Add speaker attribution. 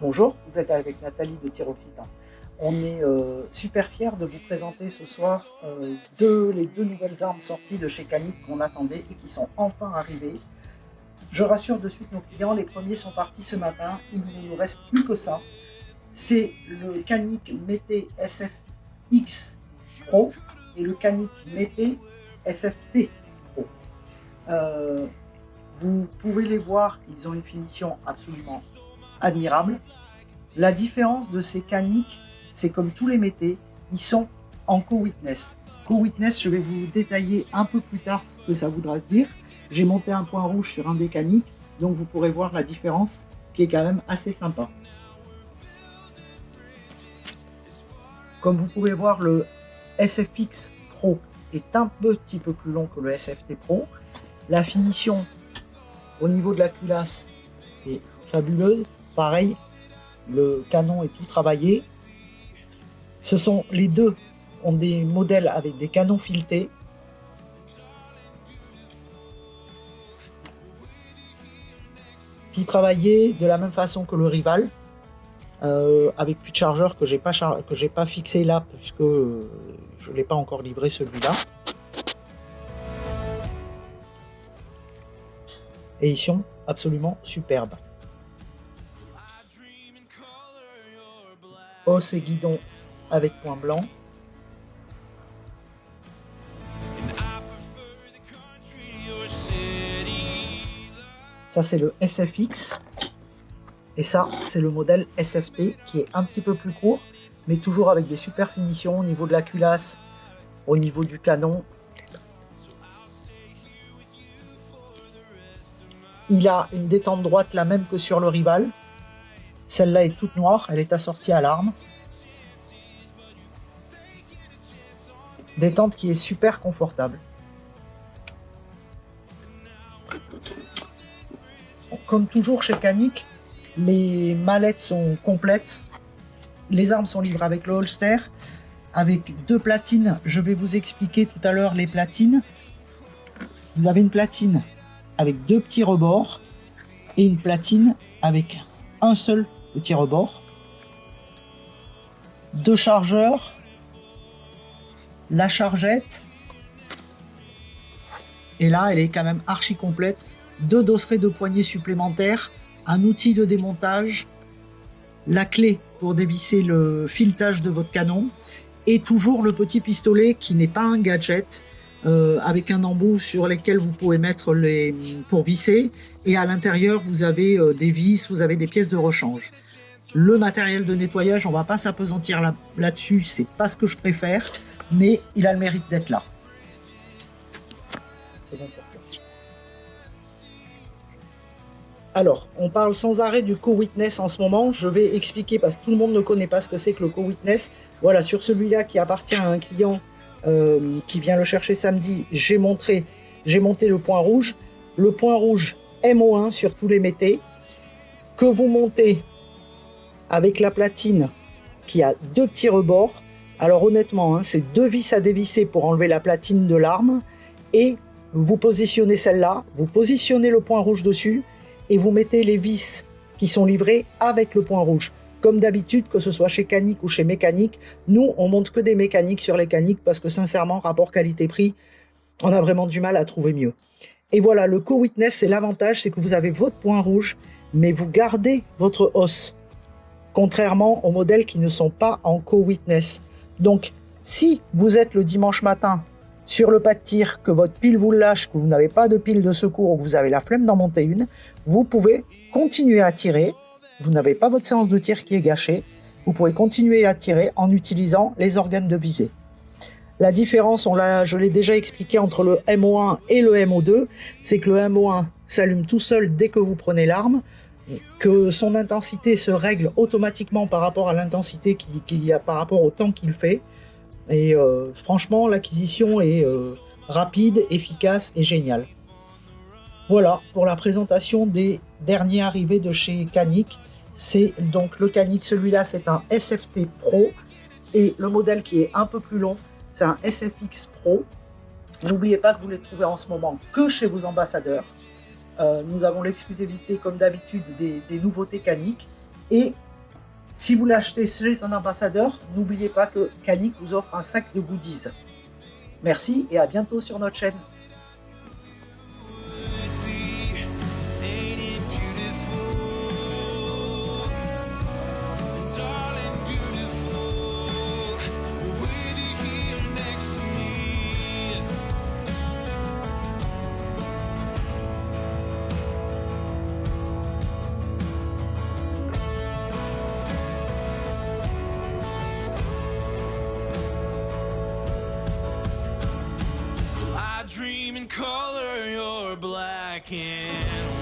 Speaker 1: Bonjour, vous êtes avec Nathalie de Tir Occitan. On est super fiers de vous présenter ce soir les deux nouvelles armes sorties de chez Canik qu'on attendait et qui sont enfin arrivées. Je rassure de suite nos clients, les premiers sont partis ce matin, il ne nous reste plus que ça. C'est le Canik Mété SFX Pro et le Canik Mété SFT Pro. Vous pouvez les voir, ils ont une finition absolument admirable. La différence de ces Canik, c'est comme tous les métés, ils sont en co-witness. Co-witness, je vais vous détailler un peu plus tard ce que ça voudra dire. J'ai monté un point rouge sur un des Canik, donc vous pourrez voir la différence qui est quand même assez sympa. Comme vous pouvez voir, le SFX Pro est un petit peu plus long que le SFT Pro. La finition au niveau de la culasse est fabuleuse. Pareil, le canon est tout travaillé. Les deux ont des modèles avec des canons filetés. Tout travaillé de la même façon que le rival, avec plus de chargeur que j'ai pas fixé là puisque je l'ai pas encore livré celui-là. Et ils sont absolument superbes. Os et guidon avec point blanc. Ça c'est le SFX. Et ça c'est le modèle SFT qui est un petit peu plus court, mais toujours avec des super finitions au niveau de la culasse, au niveau du canon. Il a une détente droite la même que sur le rival. Celle-là est toute noire, elle est assortie à l'arme. Détente qui est super confortable. Comme toujours chez Canik, les mallettes sont complètes. Les armes sont livrées avec le holster, avec deux platines. Je vais vous expliquer tout à l'heure les platines. Vous avez une platine avec deux petits rebords et une platine avec un seul petit rebord. Deux chargeurs, la chargette, et là elle est quand même archi complète. Deux dosserets de poignées supplémentaires, un outil de démontage, la clé pour dévisser le filetage de votre canon, et toujours le petit pistolet qui n'est pas un gadget, avec un embout sur lesquels vous pouvez mettre pour visser, et à l'intérieur vous avez des vis, vous avez des pièces de rechange. Le matériel de nettoyage, on va pas s'apesantir là-dessus, c'est pas ce que je préfère, mais il a le mérite d'être là. C'est bon pour toi. Alors, on parle sans arrêt du co-witness en ce moment. Je vais expliquer parce que tout le monde ne connaît pas ce que c'est que le co-witness. Voilà, sur celui-là qui appartient à un client qui vient le chercher samedi, j'ai monté le point rouge. Le point rouge MO1 sur tous les métés que vous montez avec la platine qui a deux petits rebords. Alors honnêtement, c'est deux vis à dévisser pour enlever la platine de l'arme, et vous positionnez celle-là, vous positionnez le point rouge dessus et vous mettez les vis qui sont livrées avec le point rouge. Comme d'habitude, que ce soit chez Canik ou chez Mécanique, nous on monte que des mécaniques sur les Canik parce que sincèrement, rapport qualité-prix, on a vraiment du mal à trouver mieux. Et voilà, le co-witness, c'est l'avantage, c'est que vous avez votre point rouge, mais vous gardez votre os. Contrairement aux modèles qui ne sont pas en co-witness. Donc, si vous êtes le dimanche matin sur le pas de tir, que votre pile vous lâche, que vous n'avez pas de pile de secours ou que vous avez la flemme d'en monter une, vous pouvez continuer à tirer. Vous n'avez pas votre séance de tir qui est gâchée. Vous pouvez continuer à tirer en utilisant les organes de visée. La différence, je l'ai déjà expliqué entre le MO1 et le MO2, c'est que le MO1 s'allume tout seul dès que vous prenez l'arme, que son intensité se règle automatiquement par rapport à l'intensité par rapport au temps qu'il fait. Et franchement, l'acquisition est rapide, efficace et géniale. Voilà pour la présentation des derniers arrivés de chez Canik. C'est donc le Canik, celui-là c'est un SFT Pro, et le modèle qui est un peu plus long, c'est un SFX Pro. N'oubliez pas que vous les trouvez en ce moment que chez vos ambassadeurs. Nous avons l'exclusivité, comme d'habitude, des nouveautés Canik. Et Si vous l'achetez chez un ambassadeur, n'oubliez pas que Canic vous offre un sac de goodies. Merci et à bientôt sur notre chaîne.
Speaker 2: Dream in color, you're black and